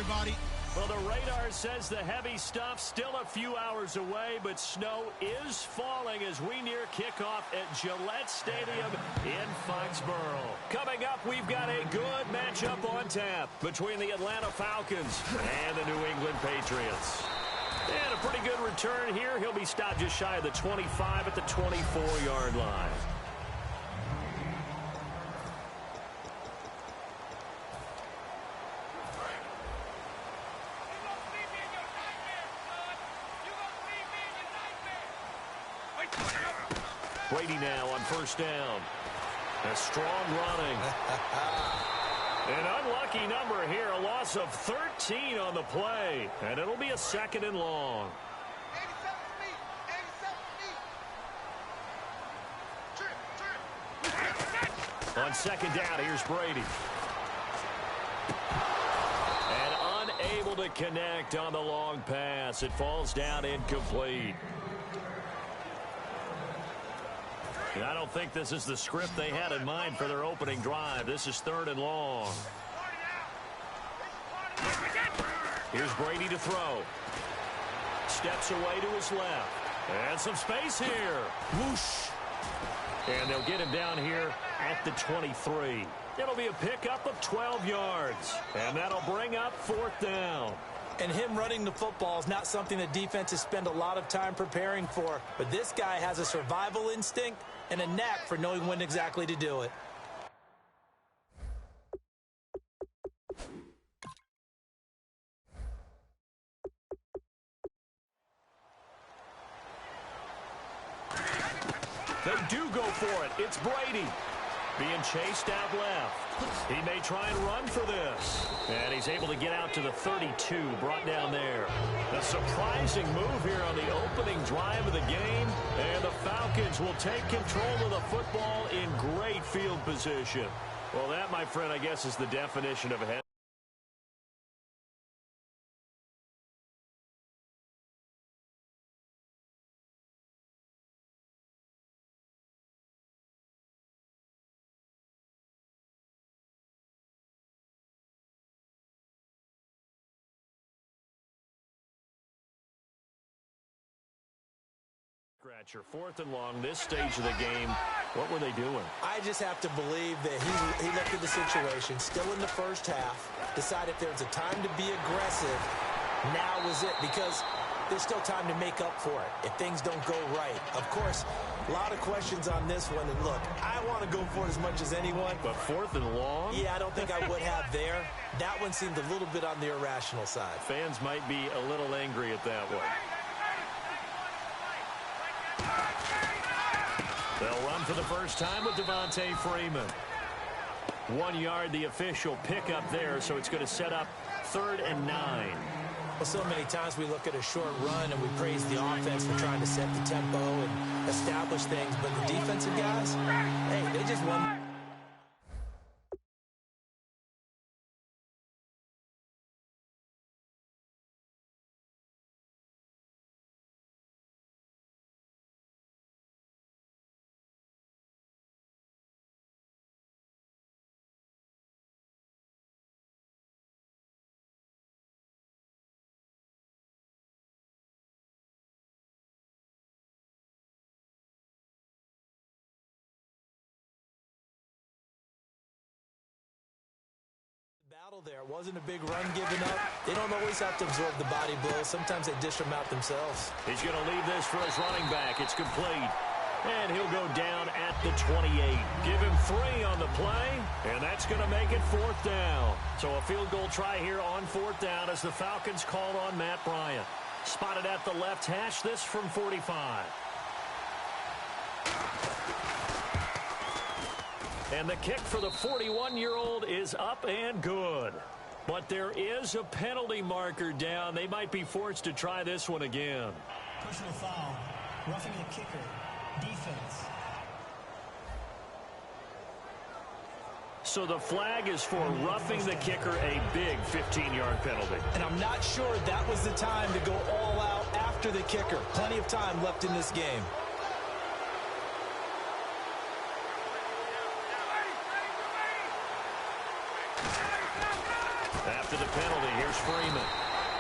everybody. Well, the radar says the heavy stuff still a few hours away, but snow is falling as we near kickoff at Gillette Stadium in Foxborough. Coming up, we've got a good matchup on tap between the Atlanta Falcons and the New England Patriots. And a pretty good return here. He'll be stopped just shy of the 25 at the 24-yard line. Brady now on first down. A strong running. An unlucky number here. A loss of 13 on the play. And it'll be a second and long. On second down, here's Brady. And unable to connect on the long pass. It falls down incomplete. And I don't think this is the script they had in mind for their opening drive. This is third and long. Here's Brady to throw. Steps away to his left. And some space here. Whoosh. And they'll get him down here at the 23. It'll be a pickup of 12 yards. And that'll bring up fourth down. And him running the football is not something that defenses spend a lot of time preparing for. But this guy has a survival instinct and a knack for knowing when exactly to do it. They do go for it. It's Brady being chased out left. He may try and run for this. And he's able to get out to the 32, brought down there. A surprising move here on the opening drive of the game. And the Falcons will take control of the football in great field position. Well, that, my friend, I guess is the definition of a head. Fourth and long, this stage of the game. What were they doing? I just have to believe that he looked at the situation, still in the first half, decided if there's a time to be aggressive, now was it, because there's still time to make up for it if things don't go right. Of course, a lot of questions on this one, and look, I want to go for it as much as anyone. But fourth and long? Yeah, I don't think I would have there. That one seemed a little bit on the irrational side. Fans might be a little angry at that one. They'll run for the first time with Devontae Freeman. 1 yard, the official pickup there, so it's going to set up 3rd and 9. Well, so many times we look at a short run and we praise the offense for trying to set the tempo and establish things, but the defensive guys, hey, they just won. Battle there. It wasn't a big run given up. They don't always have to absorb the body blows. Sometimes they dish them out themselves. He's going to leave this for his running back. It's complete. And he'll go down at the 28. Give him 3 on the play, and that's going to make it 4th down. So a field goal try here on 4th down as the Falcons called on Matt Bryant. Spotted at the left hash, this from 45. And the kick for the 41-year-old is up and good. But there is a penalty marker down. They might be forced to try this one again. Personal foul. Roughing the kicker. Defense. So the flag is for roughing the kicker, a big 15-yard penalty. And I'm not sure that was the time to go all out after the kicker. Plenty of time left in this game. After the penalty, here's Here's Freeman.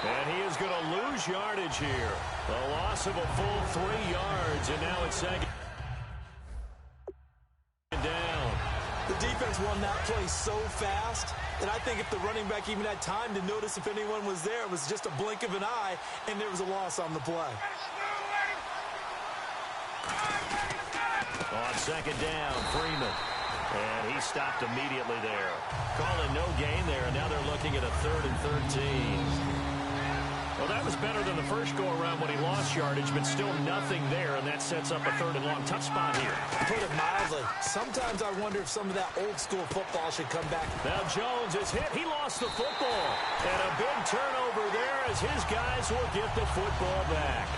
And he is going to lose yardage here. A loss of a full 3 yards, and now it's second down. The defense won that play so fast that I think if the running back even had time to notice if anyone was there, it was just a blink of an eye, and there was a loss on the play. On second down, Freeman. And he stopped immediately there. Calling no gain there, and now they're looking at a 3rd and 13. Well, that was better than the first go-around when he lost yardage, but still nothing there, and that sets up a 3rd and long. Tough spot here. Put it mildly. Sometimes I wonder if some of that old-school football should come back. Now Jones is hit. He lost the football. And a big turnover there as his guys will get the football back.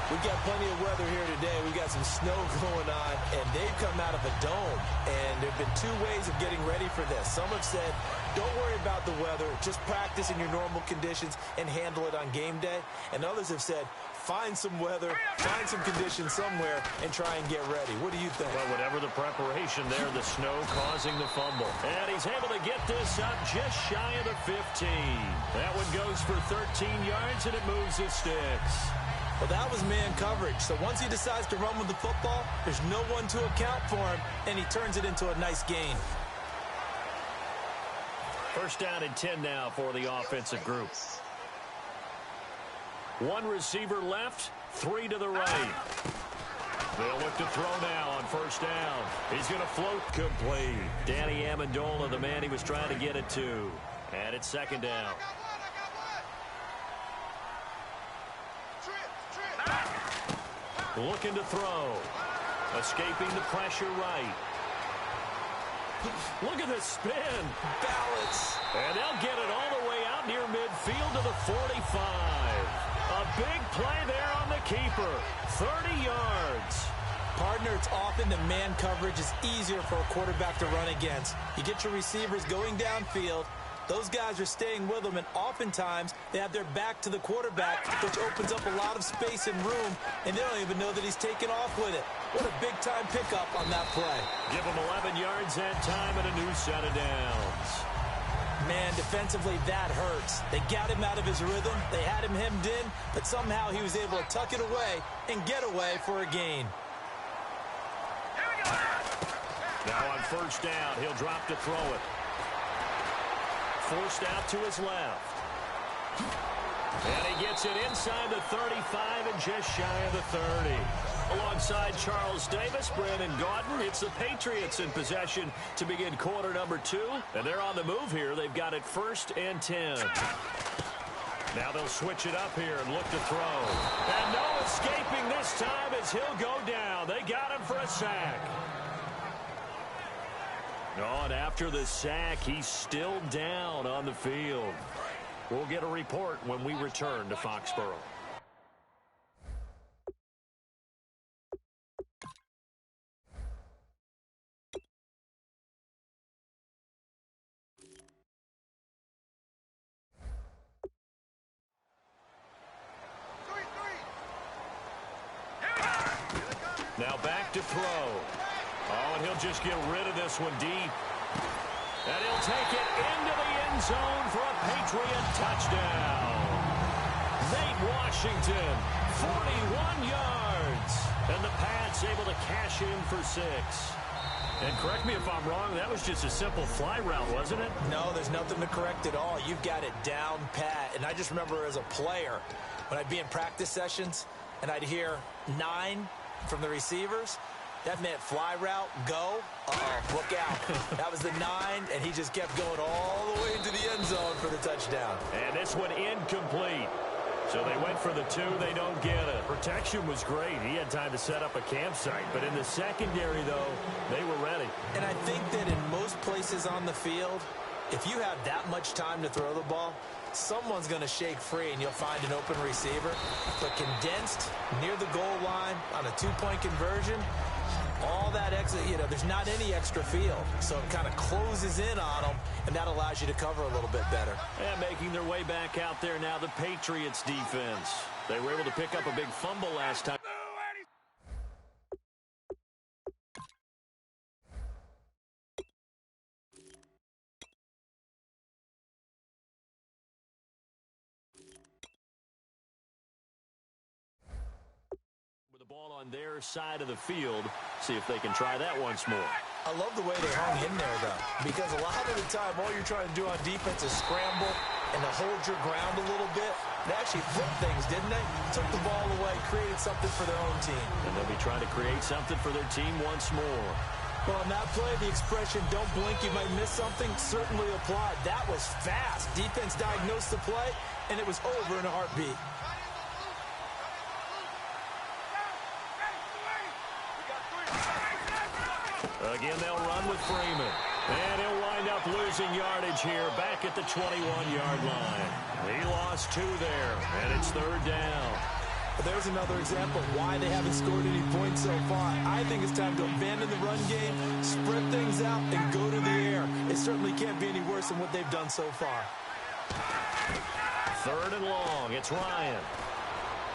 We've got plenty of weather here today. We've got some snow going on, and they've come out of a dome. And there have been 2 ways of getting ready for this. Some have said, don't worry about the weather. Just practice in your normal conditions and handle it on game day. And others have said, find some weather, find some conditions somewhere, and try and get ready. What do you think? Well, whatever the preparation there, the snow causing the fumble. And he's able to get this up just shy of the 15. That one goes for 13 yards, and it moves the sticks. Well, that was man coverage. So once he decides to run with the football, there's no one to account for him, and he turns it into a nice gain. First down and 10 now for the offensive group. 1 receiver left, 3 to the right. They'll look to throw now on first down. He's going to float complete. Danny Amendola, the man he was trying to get it to. And it's second down. Looking to throw. Escaping the pressure right. Look at the spin. Balance. And they'll get it all the way out near midfield to the 45. A big play there on the keeper. 30 yards. Partner, it's often the man coverage is easier for a quarterback to run against. You get your receivers going downfield. Those guys are staying with them, and oftentimes they have their back to the quarterback, which opens up a lot of space and room, and they don't even know that he's taken off with it. What a big-time pickup on that play. Give him 11 yards that time and a new set of downs. Man, defensively, that hurts. They got him out of his rhythm. They had him hemmed in, but somehow he was able to tuck it away and get away for a gain. Now on first down, he'll drop to throw it. Forced out to his left. And he gets it inside the 35 and just shy of the 30. Alongside Charles Davis, Brandon Gaudin, it's the Patriots in possession to begin quarter number 2. And they're on the move here. They've got it 1st and 10. Now they'll switch it up here and look to throw. And no escaping this time as he'll go down. They got him for a sack. Oh, and after the sack, he's still down on the field. We'll get a report when we return to Foxborough. Now back to throw. Oh, and he'll just get rid of this one deep. And he'll take it into the end zone for a Patriot touchdown. Nate Washington, 41 yards. And the Pats able to cash in for 6. And correct me if I'm wrong, that was just a simple fly route, wasn't it? No, there's nothing to correct at all. You've got it down pat. And I just remember as a player, when I'd be in practice sessions, and I'd hear 9 from the receivers, that meant fly route, go, look out. That was the 9, and he just kept going all the way into the end zone for the touchdown. And this one incomplete. So they went for the 2, they don't get it. Protection was great. He had time to set up a campsite. But in the secondary, though, they were ready. And I think that in most places on the field, if you have that much time to throw the ball, someone's going to shake free and you'll find an open receiver. But condensed near the goal line on a 2-point conversion, all that extra, there's not any extra field. So it kind of closes in on them, and that allows you to cover a little bit better. And making their way back out there now, the Patriots defense. They were able to pick up a big fumble last time. ball on their side of the field. See if they can try that once more. I love the way they hung in there, though, because a lot of the time, all you're trying to do on defense is scramble and to hold your ground a little bit. They actually flipped things, didn't they? Took the ball away, created something for their own team. And they'll be trying to create something for their team once more. Well, on that play, the expression, don't blink, you might miss something, certainly applied. That was fast. Defense diagnosed the play, and it was over in a heartbeat. Again, they'll run with Freeman. And he'll wind up losing yardage here back at the 21-yard line. He lost 2 there, and it's 3rd down. There's another example of why they haven't scored any points so far. I think it's time to abandon the run game, spread things out, and go to the air. It certainly can't be any worse than what they've done so far. 3rd and long. It's Ryan.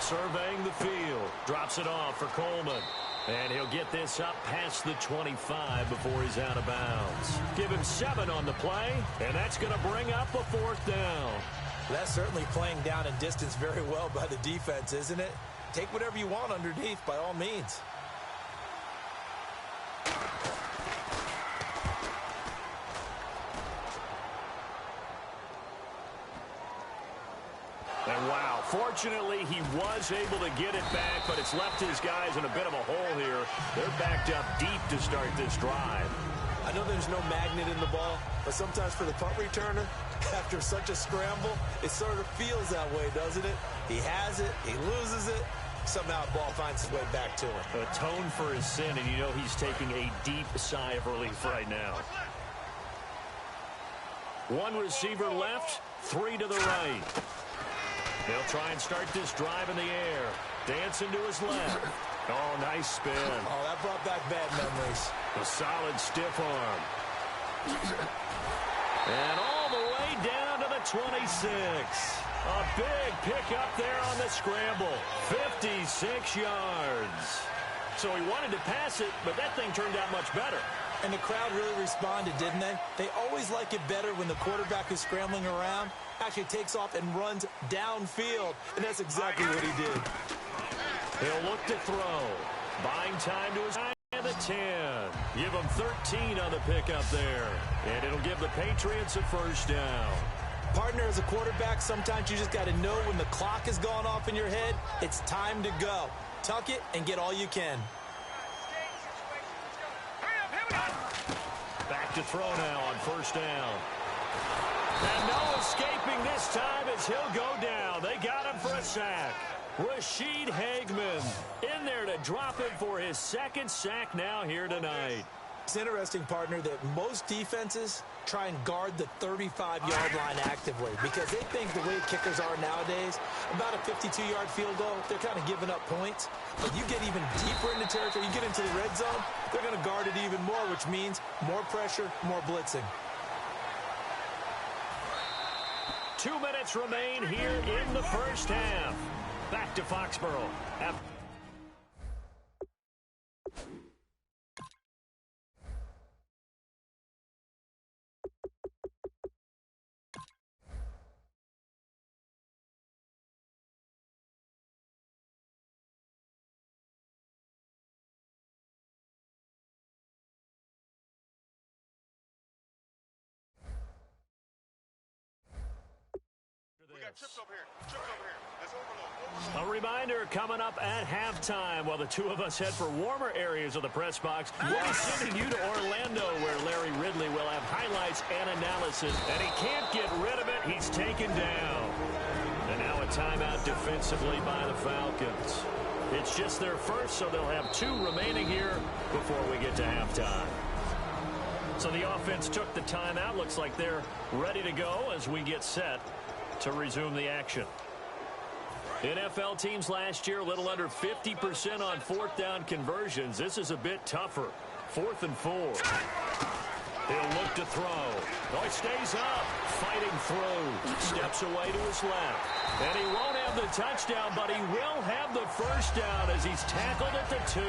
Surveying the field. Drops it off for Coleman. And he'll get this up past the 25 before he's out of bounds. Give him 7 on the play, and that's going to bring up a 4th down. That's certainly playing down in distance very well by the defense, isn't it? Take whatever you want underneath, by all means. And wow, fortunately he was able to get it back, but it's left his guys in a bit of a hole here. They're backed up deep to start this drive. I know there's no magnet in the ball, but sometimes for the punt returner, after such a scramble, it sort of feels that way, doesn't it? He has it, he loses it, somehow the ball finds its way back to him. Atone for his sin, and you know he's taking a deep sigh of relief right now. 1 receiver left, 3 to the right. They'll try and start this drive in the air. Dancing to his left. Oh, nice spin. Oh, that brought back bad memories. A solid stiff arm. And all the way down to the 26. A big pickup there on the scramble. 56 yards. So he wanted to pass it, but that thing turned out much better. And the crowd really responded, didn't they? They always like it better when the quarterback is scrambling around, actually takes off and runs downfield, and that's exactly what he did. He'll look to throw. Buying time to his and the 10. Give him 13 on the pickup there. And it'll give the Patriots a 1st down. Partner, as a quarterback, sometimes you just got to know when the clock has gone off in your head, it's time to go. Tuck it and get all you can. Back to throw now on 1st down. And no escaping this time as he'll go down. They got him for a sack. Rashid Hageman in there to drop him for his 2nd sack now here tonight. It's interesting, partner, that most defenses try and guard the 35-yard line actively because they think the way kickers are nowadays, about a 52-yard field goal, they're kind of giving up points. But you get even deeper into territory, you get into the red zone, they're going to guard it even more, which means more pressure, more blitzing. 2 minutes remain here in the 1st half. Back to Foxborough. A reminder coming up at halftime while the 2 of us head for warmer areas of the press box. We'll be sending you to Orlando where Larry Ridley will have highlights and analysis. And he can't get rid of it. He's taken down. And now a timeout defensively by the Falcons. It's just their first, so they'll have 2 remaining here before we get to halftime. So the offense took the timeout. Looks like they're ready to go as we get set to resume the action. NFL teams last year a little under 50% on 4th down conversions. This is a bit tougher. 4th and 4. He'll look to throw. Oh, he stays up. Fighting through. Steps away to his left. And he won't have the touchdown, but he will have the 1st down as he's tackled at the 2.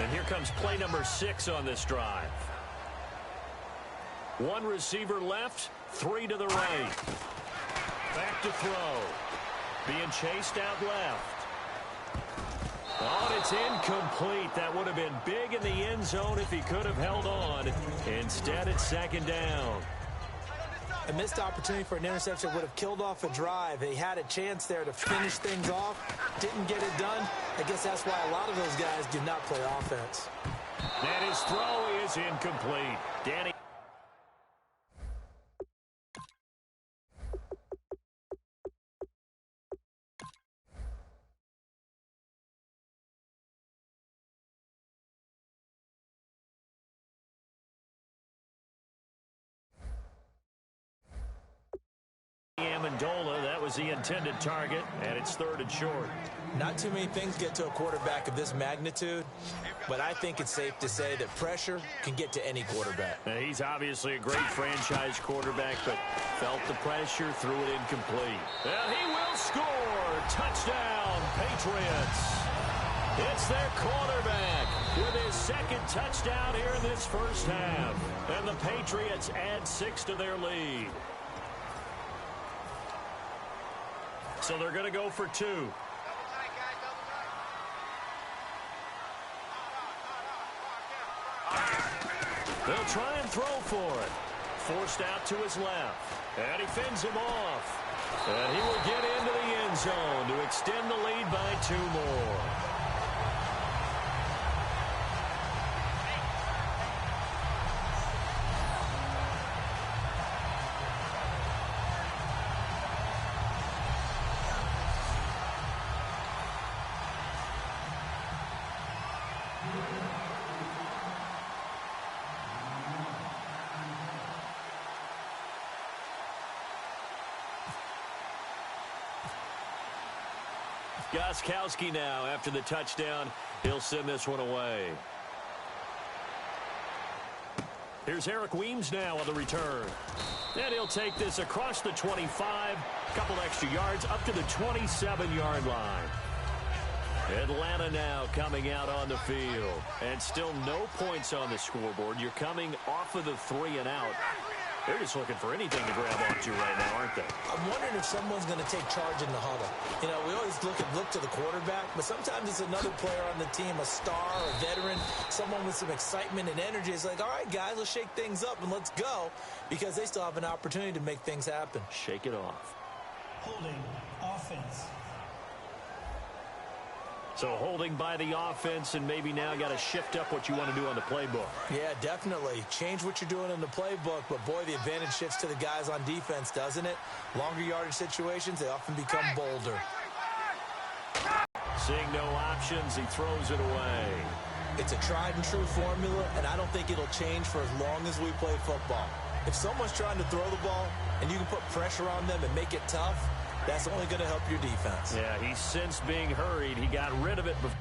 And here comes play number 6 on this drive. 1 receiver left, 3 to the right. Back to throw. Being chased out left. Oh, and it's incomplete. That would have been big in the end zone if he could have held on. Instead, it's second down. A missed opportunity for an interception would have killed off a drive. They had a chance there to finish things off. Didn't get it done. I guess that's why a lot of those guys do not play offense. And his throw is incomplete. Danny. Amendola, that was the intended target, and it's third and short. Not too many things get to a quarterback of this magnitude, but I think it's safe to say that pressure can get to any quarterback. Now, he's obviously a great franchise quarterback, but felt the pressure, threw it incomplete. And he will score. Touchdown, Patriots. It's their quarterback with his second touchdown here in this first half. And the Patriots add 6 to their lead. So they're going to go for 2. They'll try and throw for it. Forced out to his left. And he fends him off. And he will get into the end zone to extend the lead by 2 more. Gostkowski now after the touchdown. He'll send this one away. Here's Eric Weems now on the return. And he'll take this across the 25. Couple extra yards up to the 27-yard line. Atlanta now coming out on the field. And still no points on the scoreboard. You're coming off of the 3 and out. They're just looking for anything to grab onto right now, aren't they? I'm wondering if someone's going to take charge in the huddle. You know, we always look to the quarterback, but sometimes it's another player on the team, a star, a veteran, someone with some excitement and energy. It's like, all right, guys, let's shake things up and let's go, because they still have an opportunity to make things happen. Shake it off. Holding offense. So holding by the offense, and maybe now got to shift up what you want to do on the playbook. Yeah, definitely. Change what you're doing in the playbook, but boy, the advantage shifts to the guys on defense, doesn't it? Longer yardage situations, they often become bolder. Seeing no options, he throws it away. It's a tried and true formula, and I don't think it'll change for as long as we play football. If someone's trying to throw the ball and you can put pressure on them and make it tough, that's only going to help your defense. Yeah, he's since being hurried. He got rid of it before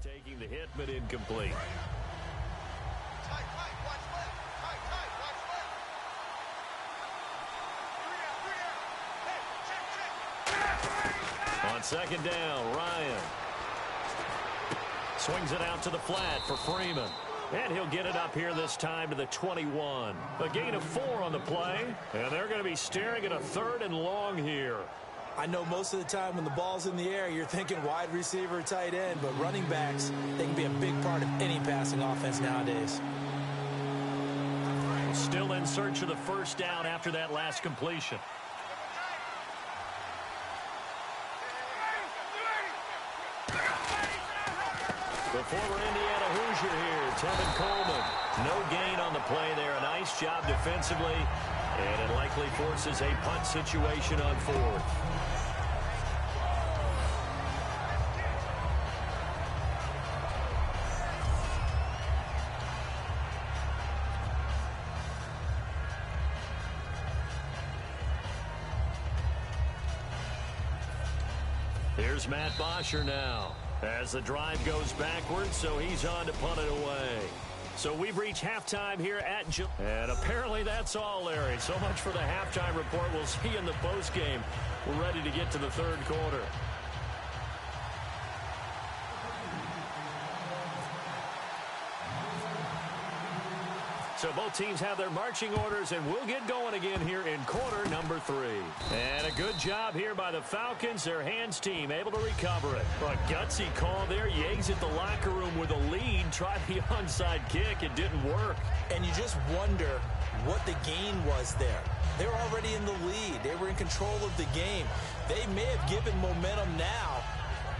taking the hit, but incomplete. On second down, Ryan swings it out to the flat for Freeman. And he'll get it up here this time to the 21. A gain of 4 on the play. And they're going to be staring at a 3rd and long here. I know most of the time when the ball's in the air, you're thinking wide receiver, tight end. But running backs, they can be a big part of any passing offense nowadays. Still in search of the first down after that last completion. The former Indiana Hoosier here, Tevin Coleman. No gain on the play there. A nice job defensively. And it likely forces a punt situation on 4th. Here's Matt Bosher now. As the drive goes backwards, so he's on to punt it away. So we've reached halftime here at Gillette. And apparently that's all, Larry. So much for the halftime report. We'll see you in the postgame. We're ready to get to the 3rd quarter. So both teams have their marching orders, and we'll get going again here in quarter number 3. And a good job here by the Falcons. Their hands team able to recover it. A gutsy call there. You exit the locker room with a lead. Try the onside kick. It didn't work. And you just wonder what the gain was there. They were already in the lead. They were in control of the game. They may have given momentum now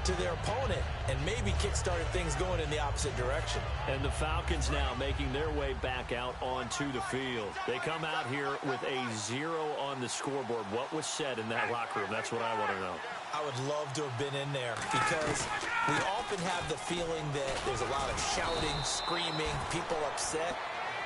to their opponent and maybe kick-started things going in the opposite direction. And the Falcons now making their way back out onto the field. They come out here with a 0 on the scoreboard. What was said in that locker room? That's what I want to know. I would love to have been in there because we often have the feeling that there's a lot of shouting, screaming, people upset.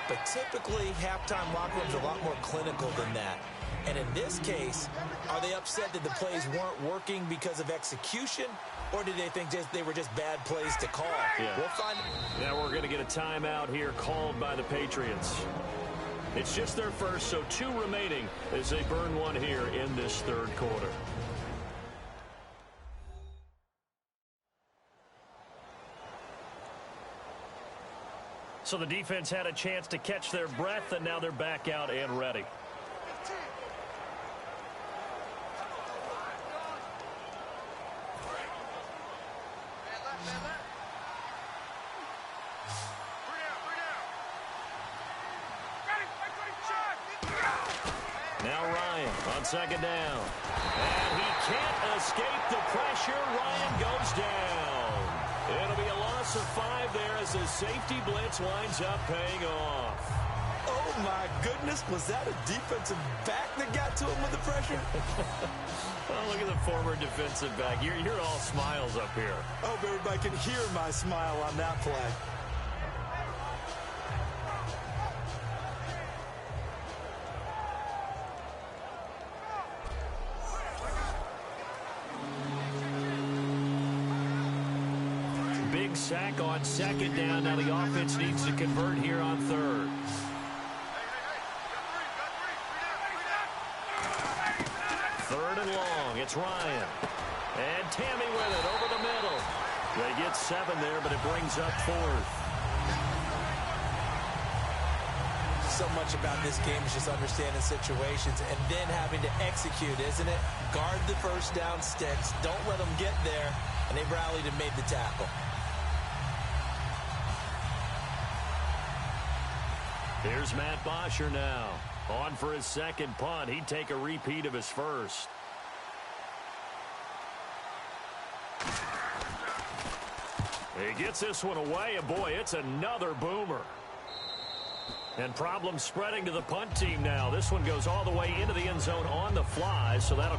But typically, halftime locker rooms are a lot more clinical than that. And in this case, are they upset that the plays weren't working because of execution? Or did they think they were just bad plays to call? Yeah. We'll find. Now we're going to get a timeout here called by the Patriots. It's just their first, so 2 remaining as they burn one here in this third quarter. So the defense had a chance to catch their breath, and now they're back out and ready. Now Ryan on second down. And he can't escape the pressure. Ryan goes down. It'll be a loss of 5 there as the safety blitz winds up paying off. Oh, my goodness. Was that a defensive back that got to him with the pressure? Oh, look at the former defensive back. You're all smiles up here. I hope everybody can hear my smile on that play. Big sack on second down. Now the offense needs to convert here on third. Third and long. It's Ryan. And Tammy with it over the middle. They get 7 there, but it brings up 4th. So much about this game is just understanding situations and then having to execute, isn't it? Guard the first down sticks. Don't let them get there. And they rallied and made the tackle. Here's Matt Bosher now. On for his second punt. He'd take a repeat of his first. He gets this one away, and boy, it's another boomer. And problems spreading to the punt team now. This one goes all the way into the end zone on the fly, so that'll...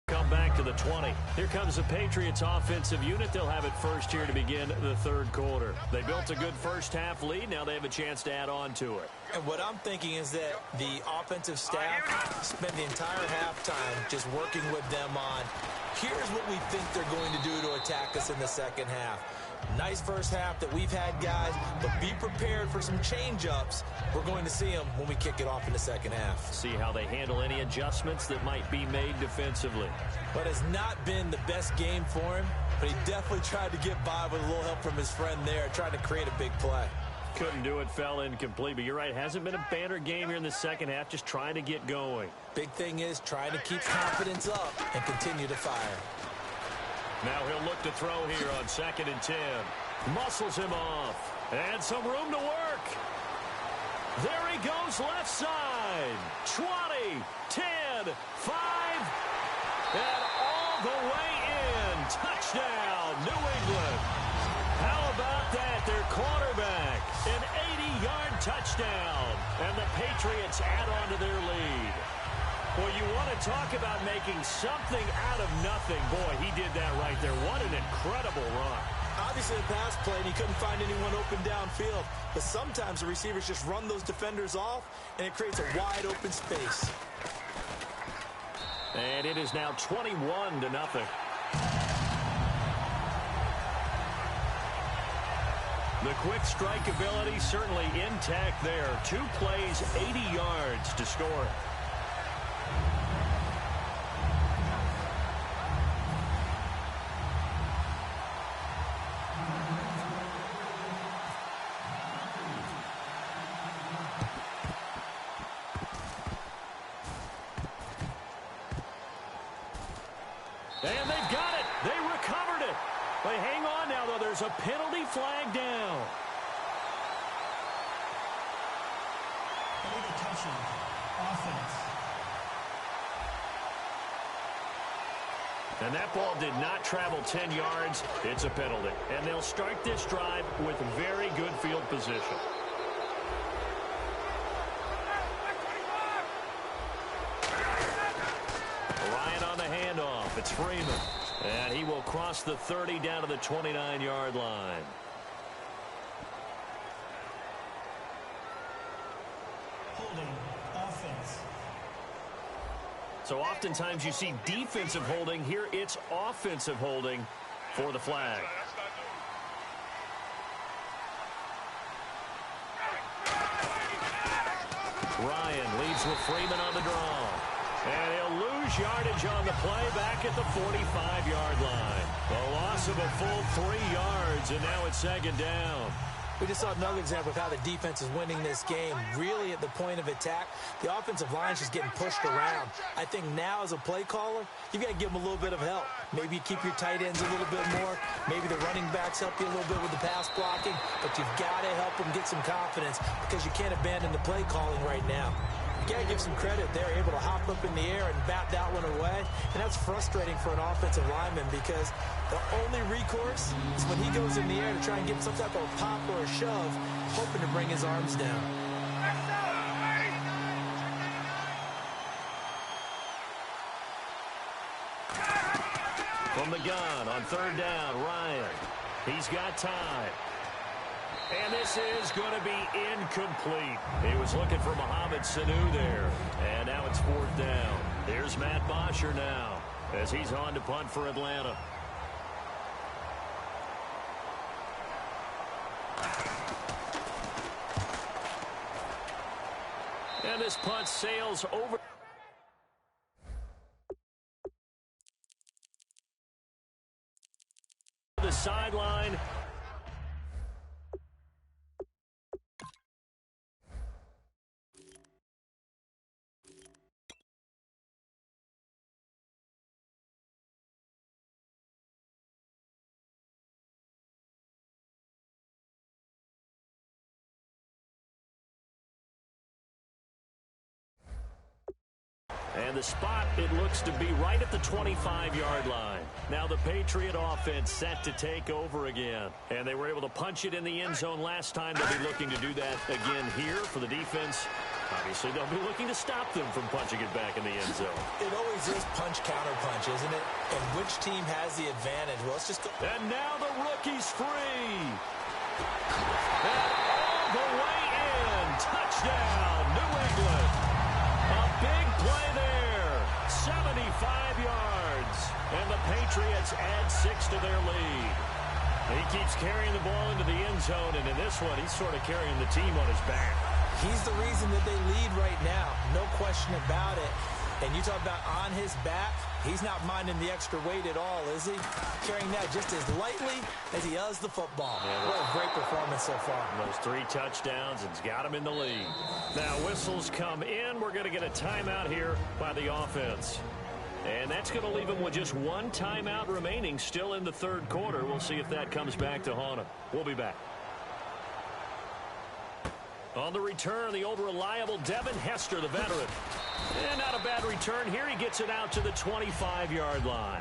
come back to the 20. Here comes the Patriots offensive unit. They'll have it first here to begin the third quarter. They built a good first half lead. Now they have a chance to add on to it. And what I'm thinking is that the offensive staff spent the entire halftime just working with them on, here's what we think they're going to do to attack us in the second half. Nice first half that we've had, guys, but be prepared for some change-ups. We're going to see them when we kick it off in the second half. See how they handle any adjustments that might be made defensively. But it's not been the best game for him, but he definitely tried to get by with a little help from his friend there, trying to create a big play. Couldn't do it, fell incomplete, but you're right, hasn't been a banner game here in the second half, just trying to get going. Big thing is trying to keep confidence up and continue to fire. Now he'll look to throw here on 2nd and 10. Muscles him off. And some room to work. There he goes left side. 20, 10, 5. And all the way in. Touchdown, New England. How about that? Their quarterback. An 80-yard touchdown. And the Patriots add on to their lead. Well, you want to talk about making something out of nothing. Boy, he did that right there. What an incredible run. Obviously, the pass play, and he couldn't find anyone open downfield. But sometimes the receivers just run those defenders off, and it creates a wide open space. And it is now 21-0. The quick strike ability certainly intact there. 2 plays, 80 yards to score. And they've got it. They recovered it. They hang on now, though. There's a penalty flag down. Illegal touching. Offense. And that ball did not travel 10 yards. It's a penalty. And they'll start this drive with very good field position. Ryan on the handoff. It's Freeman. And he will cross the 30 down to the 29-yard line. Holding. Offense. So oftentimes you see defensive holding. Here it's offensive holding for the flag. Ryan leads with Freeman on the draw. And he'll lose yardage on the play back at the 45-yard line. The loss of a full 3 yards, and now it's second down. We just saw another example of how the defense is winning this game. Really at the point of attack, the offensive line is just getting pushed around. I think now as a play caller, you've got to give them a little bit of help. Maybe you keep your tight ends a little bit more. Maybe the running backs help you a little bit with the pass blocking. But you've got to help them get some confidence because you can't abandon the play calling right now. You got to give some credit. They're able to hop up in the air and bat that one away. And that's frustrating for an offensive lineman because the only recourse is when he goes in the air to try and get some type of a pop or a shove, hoping to bring his arms down. From the gun on third down, Ryan. He's got time. And this is going to be incomplete. He was looking for Mohamed Sanu there. And now it's fourth down. There's Matt Bosher now as he's on to punt for Atlanta. And this punt sails over the sideline. And the spot, it looks to be right at the 25-yard line. Now the Patriot offense set to take over again. And they were able to punch it in the end zone last time. They'll be looking to do that again here for the defense. Obviously, they'll be looking to stop them from punching it back in the end zone. It always is punch-counter-punch, isn't it? And which team has the advantage? Well, let's just go. And now the rookie's free. And all the way in. Touchdown, New England. A big play there. 75 yards. And the Patriots add 6 to their lead. He keeps carrying the ball into the end zone, and in this one, he's sort of carrying the team on his back. He's the reason that they lead right now. No question about it. And you talk about on his back, he's not minding the extra weight at all, is he? Carrying that just as lightly as he does the football. Yeah, what a great performance so far. Those 3 touchdowns, it's got him in the lead. Now whistles come in. We're going to get a timeout here by the offense. And that's going to leave him with just 1 timeout remaining still in the third quarter. We'll see if that comes back to haunt him. We'll be back. On the return, the old reliable Devin Hester, the veteran. And not a bad return here. He gets it out to the 25-yard line.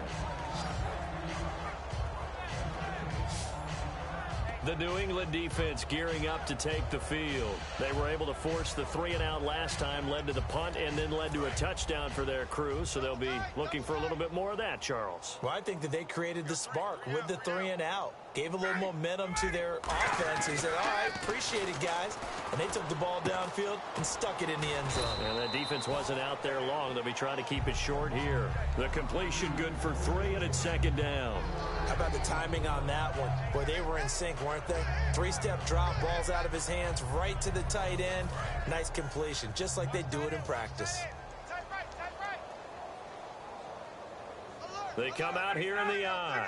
The New England defense gearing up to take the field. They were able to force the 3-and-out last time, led to the punt, and then led to a touchdown for their crew. So they'll be looking for a little bit more of that, Charles. Well, I think that they created the spark with the 3-and-out. Gave a little momentum to their offense. He said, all right, appreciate it, guys. And they took the ball downfield and stuck it in the end zone. And that defense wasn't out there long. They'll be trying to keep it short here. The completion good for 3, and it's second down. How about the timing on that one, where they were in sync, weren't they? Three-step drop, balls out of his hands, right to the tight end. Nice completion, just like they do it in practice. They come out here in the eye.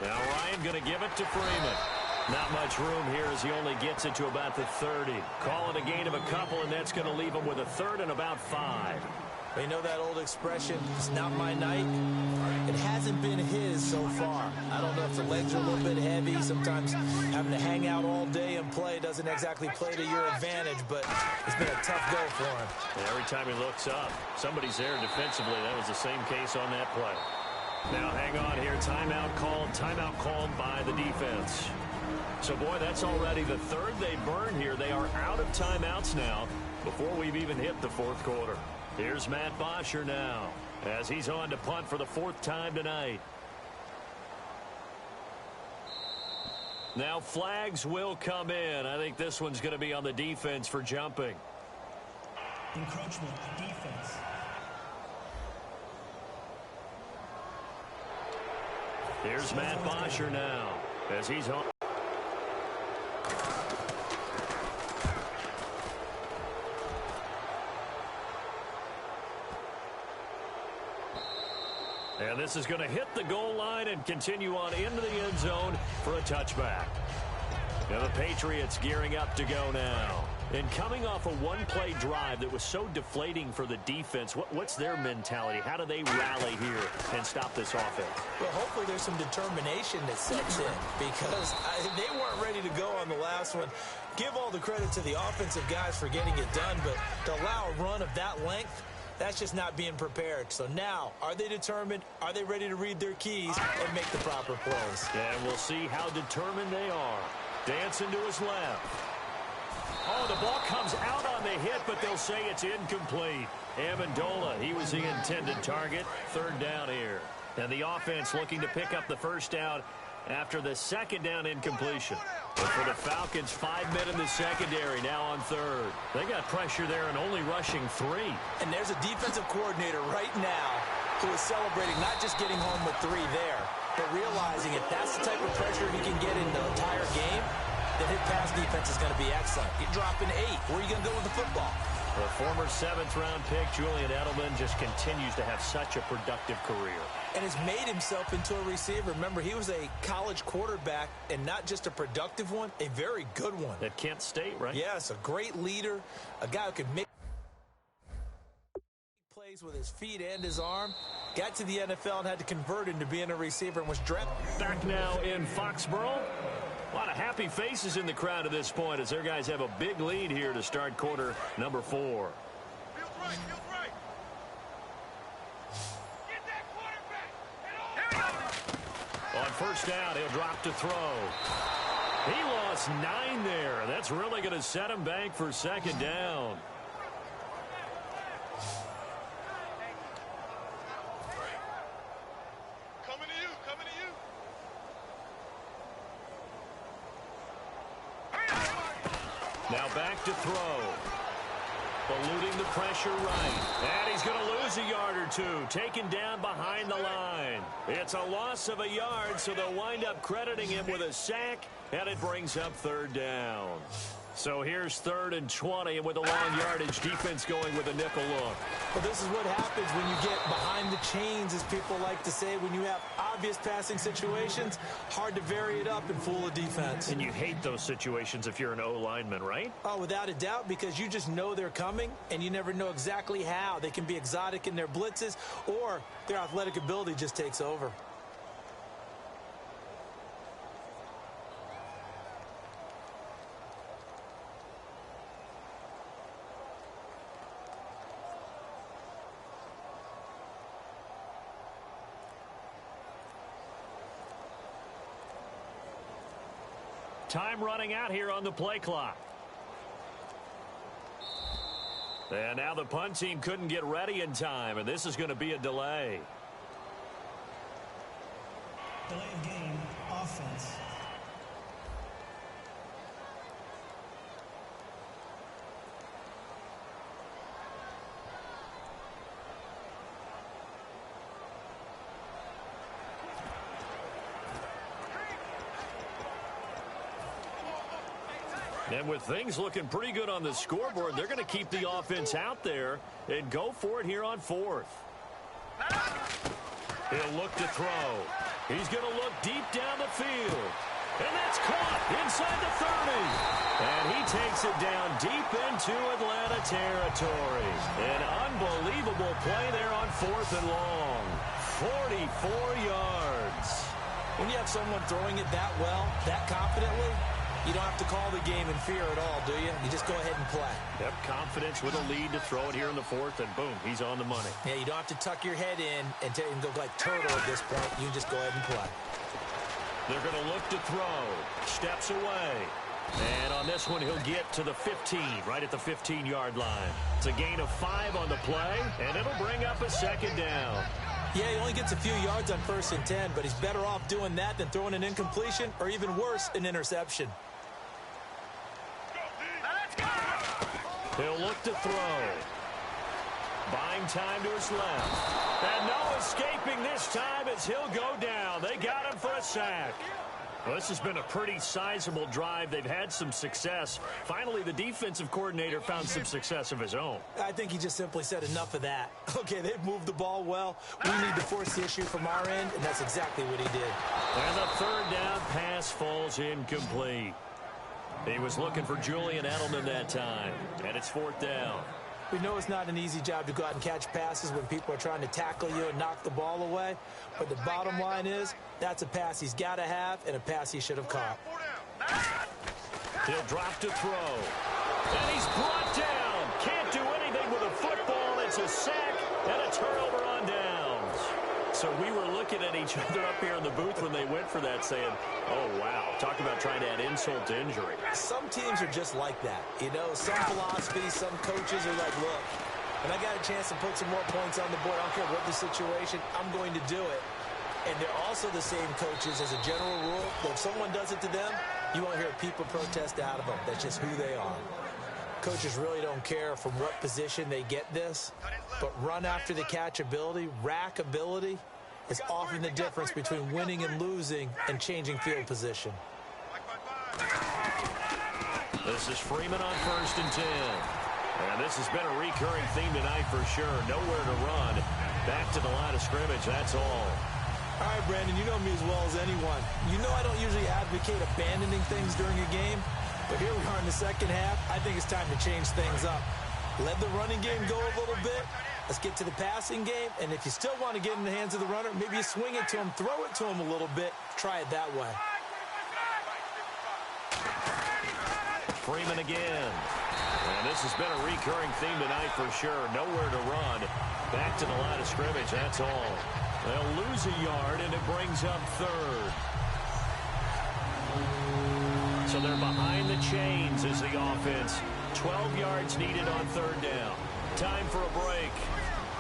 Now Ryan going to give it to Freeman. Not much room here as he only gets it to about the 30. Call it a gain of a couple, and that's going to leave him with a third and about 5. You know that old expression, it's not my night? It hasn't been his so far. I don't know if the legs are a little bit heavy. Sometimes having to hang out all day and play doesn't exactly play to your advantage, but it's been a tough go for him. And every time he looks up, somebody's there defensively. That was the same case on that play. Now hang on here. Timeout called by the defense. So, boy, that's already the third they burned here. They are out of timeouts now before we've even hit the fourth quarter. Here's Matt Bosher now as he's on to punt for the 4th time tonight. Now flags will come in. I think this one's going to be on the defense for jumping. Encroachment, defense. Here's Matt Bosher now as he's on. And this is going to hit the goal line and continue on into the end zone for a touchback. Now the Patriots gearing up to go now. And coming off a one-play drive that was so deflating for the defense, what's their mentality? How do they rally here and stop this offense? Well, hopefully there's some determination that sets in because they weren't ready to go on the last one. Give all the credit to the offensive guys for getting it done, but to allow a run of that length, that's just not being prepared. So now, are they determined? Are they ready to read their keys and make the proper plays? And we'll see how determined they are. Dancing to his left. Oh, the ball comes out on the hit, but they'll say it's incomplete. Amendola, he was the intended target. 3rd down here. And the offense looking to pick up the first down after the 2nd down incompletion. But for the Falcons, 5 men in the secondary now on 3rd. They got pressure there and only rushing 3. And there's a defensive coordinator right now who is celebrating not just getting home with 3 there, but realizing if that's the type of pressure he can get in the entire game, then his pass defense is going to be excellent. You're dropping 8. Where are you going to go with the football? The former 7th-round pick, Julian Edelman, just continues to have such a productive career. And has made himself into a receiver. Remember, he was a college quarterback, and not just a productive one, a very good one. At Kent State, right? Yes, a great leader, a guy who can make plays with his feet and his arm. Got to the NFL and had to convert into being a receiver and was drafted. Back now in Foxborough. A lot of happy faces in the crowd at this point as their guys have a big lead here to start quarter number 4. Feels right, feels right. Get that quarterback. On 1st down, he'll drop to throw. He lost 9 there. That's really going to set him back for 2nd down. Coming to you, coming to you. Now back to throw. Eluding the pressure right. And he's going to lose a yard or 2. Taken down behind the line. It's a loss of a yard, so they'll wind up crediting him with a sack, and it brings up 3rd down. So here's 3rd and 20, and with a long yardage, defense going with a nickel look. Well, this is what happens when you get behind the chains, as people like to say. When you have obvious passing situations, hard to vary it up and fool a defense. And you hate those situations if you're an O-lineman, right? Oh, without a doubt, because you just know they're coming, and you never know exactly how. They can be exotic in their blitzes, or their athletic ability just takes over. Time running out here on the play clock. And now the punt team couldn't get ready in time, and this is going to be a delay. Delay of game, offense. And with things looking pretty good on the scoreboard, they're going to keep the offense out there and go for it here on fourth. He'll look to throw. He's going to look deep down the field. And that's caught inside the 30. And he takes it down deep into Atlanta territory. An unbelievable play there on fourth and long. 44 yards. When you have someone throwing it that well, that confidently, you don't have to call the game in fear at all, do you? You just go ahead and play. Yep, confidence with a lead to throw it here in the fourth, and boom, he's on the money. Yeah, you don't have to tuck your head in and go like turtle at this point. You can just go ahead and play. They're going to look to throw. Steps away. And on this one, he'll get to the 15, right at the 15-yard line. It's a gain of 5 on the play, and it'll bring up a second down. Yeah, he only gets a few yards on 1st and 10, but he's better off doing that than throwing an incompletion or even worse, an interception. He'll look to throw. Buying time to his left. And no escaping this time as he'll go down. They got him for a sack. Well, this has been a pretty sizable drive. They've had some success. Finally, the defensive coordinator found some success of his own. I think he just simply said enough of that. Okay, they've moved the ball well. We need to force the issue from our end, and that's exactly what he did. And the third down pass falls incomplete. He was looking for Julian Edelman that time, and it's 4th down. We know it's not an easy job to go out and catch passes when people are trying to tackle you and knock the ball away. But the bottom line is, that's a pass he's got to have and a pass he should have caught. He'll drop to throw. And he's brought down. Can't do anything with a football. It's a sack and a turnover on downs. So we were looking at each other up here in the booth when they went for that saying, oh, wow. Talk about trying to add insult to injury. Some teams are just like that. You know, some philosophies, some coaches are like, look, when I got a chance to put some more points on the board, I don't care what the situation, I'm going to do it. And they're also the same coaches as a general rule. That if someone does it to them, you won't hear people protest out of them. That's just who they are. Coaches really don't care from what position they get this, but run after the catch ability, rack ability, is often the difference between winning and losing and changing field position. This is Freeman on 1st and 10. And this has been a recurring theme tonight for sure. Nowhere to run. Back to the line of scrimmage, that's all. All right, Brandon, you know me as well as anyone. You know I don't usually advocate abandoning things during a game, but here we are in the second half. I think it's time to change things up. Let the running game go a little bit. Let's get to the passing game, and if you still want to get in the hands of the runner, maybe you swing it to him, throw it to him a little bit, try it that way. Freeman again. And this has been a recurring theme tonight for sure. Nowhere to run. Back to the line of scrimmage, that's all. They'll lose a yard, and it brings up 3rd. So they're behind the chains as the offense. 12 yards needed on 3rd down. Time for a break.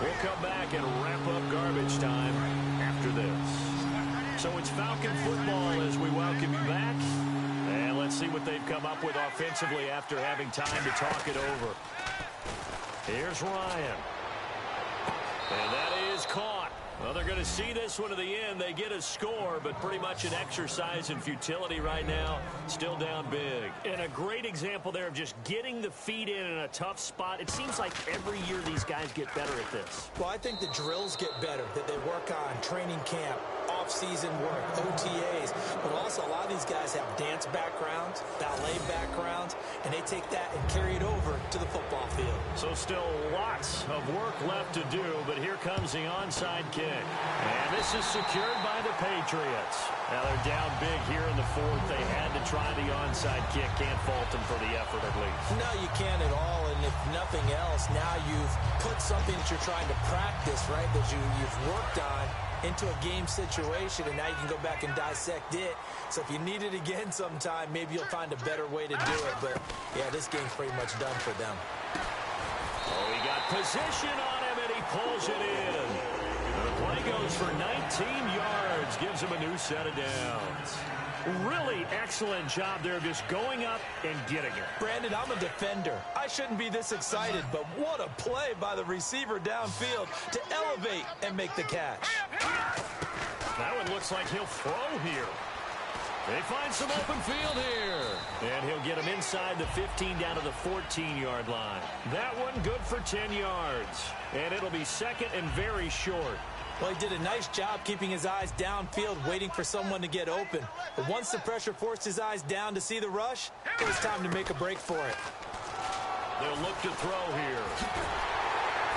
We'll come back and wrap up garbage time after this. So it's Falcon football as we welcome you back. And let's see what they've come up with offensively after having time to talk it over. Here's Ryan. And that is caught. Well, they're going to see this one to the end. They get a score, but pretty much an exercise in futility right now. Still down big. And a great example there of just getting the feet in a tough spot. It seems like every year these guys get better at this. Well, I think the drills get better, that they work on training camp, off-season work, OTAs, but also a lot of these guys have dance backgrounds, ballet backgrounds, and they take that and carry it over to the football field. So still lots of work left to do, but here comes the onside kick. And this is secured by the Patriots. Now they're down big here in the 4th. They had to try the onside kick. Can't fault them for the effort at least. No, you can't at all, and if nothing else, now you've put something that you're trying to practice, right, that you've worked on into a game situation, and now you can go back and dissect it. So if you need it again sometime, maybe you'll find a better way to do it. But, yeah, this game's pretty much done for them. Oh, he got position on him, and he pulls it in. The play goes for 19 yards, gives him a new set of downs. Really excellent job there of just going up and getting it. Brandon, I'm a defender. I shouldn't be this excited, but what a play by the receiver downfield to elevate and make the catch. That one looks like he'll throw here. They find some open field here. And he'll get him inside the 15 down to the 14-yard line. That one good for 10 yards. And it'll be second and very short. Well, he did a nice job keeping his eyes downfield, waiting for someone to get open. But once the pressure forced his eyes down to see the rush, it was time to make a break for it. They'll look to throw here.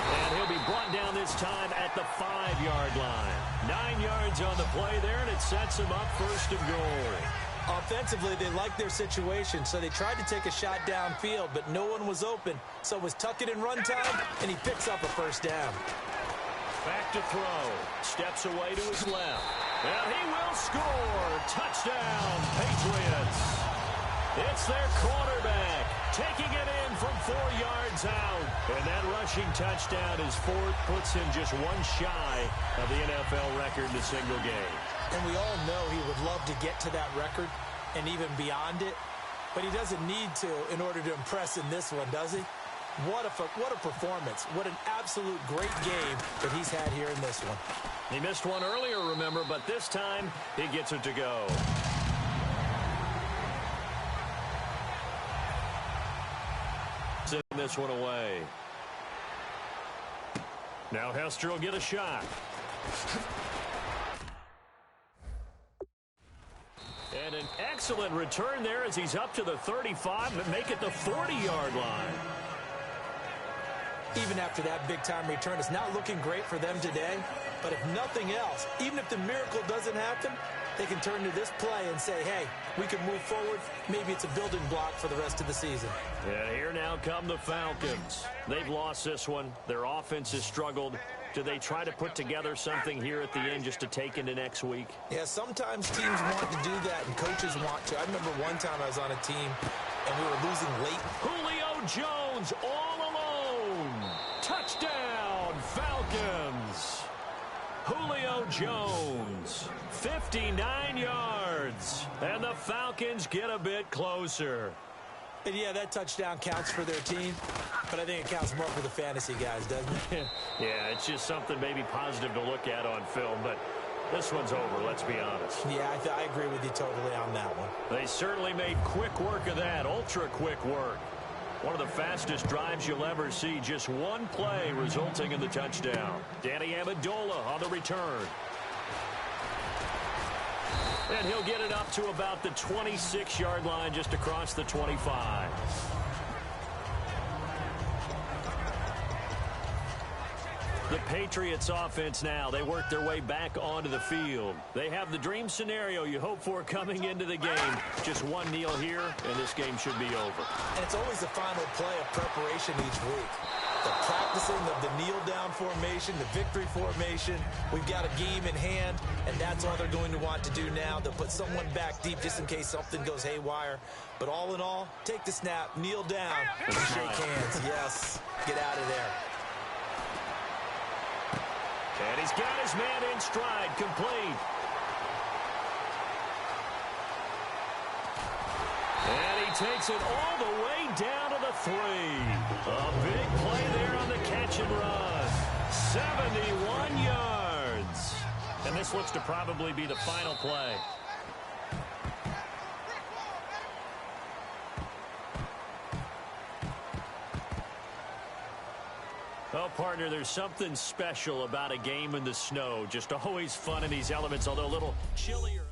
And he'll be brought down this time at the 5-yard line. 9 yards on the play there, and it sets him up first and goal. Offensively, they liked their situation, so they tried to take a shot downfield, but no one was open. So it was tuck it in run time, and he picks up a first down. Back to throw. Steps away to his left. And he will score. Touchdown, Patriots. It's their quarterback taking it in from 4 yards out. And that rushing touchdown is fourth, puts him just one shy of the NFL record in a single game. And we all know he would love to get to that record and even beyond it. But he doesn't need to in order to impress in this one, does he? What a performance. What an absolute great game that he's had here in this one. He missed one earlier, remember, but this time he gets it to go. Sending this one away. Now Hester will get a shot. And an excellent return there as he's up to the 35 and make it the 40-yard line. Even after that big-time return, it's not looking great for them today. But if nothing else, even if the miracle doesn't happen, they can turn to this play and say, hey, we can move forward. Maybe it's a building block for the rest of the season. And here now come the Falcons. They've lost this one. Their offense has struggled. Do they try to put together something here at the end just to take into next week? Yeah, sometimes teams want to do that and coaches want to. I remember one time I was on a team and we were losing late. Julio Jones all alone. Touchdown, Falcons. Julio Jones, 59 yards. And the Falcons get a bit closer. And yeah, that touchdown counts for their team, but I think it counts more for the fantasy guys, doesn't it? Yeah, it's just something maybe positive to look at on film, but this one's over, let's be honest. Yeah, I agree with you totally on that one. They certainly made quick work of that, ultra-quick work. One of the fastest drives you'll ever see, just one play resulting in the touchdown. Danny Amendola on the return. And he'll get it up to about the 26-yard line just across the 25. The Patriots offense now, they work their way back onto the field. They have the dream scenario you hope for coming into the game. Just one kneel here, and this game should be over. And it's always the final play of preparation each week. The practicing of the kneel-down formation, the victory formation. We've got a game in hand, and that's all they're going to want to do now. They'll put someone back deep just in case something goes haywire. But all in all, take the snap, kneel down, and shake hands. Yes, get out of there. And he's got his man in stride, complete. And he takes it all the way down to the 3. A big play there on the catch and run. 71 yards. And this looks to probably be the final play. Well, partner, there's something special about a game in the snow. Just always fun in these elements, although a little chillier.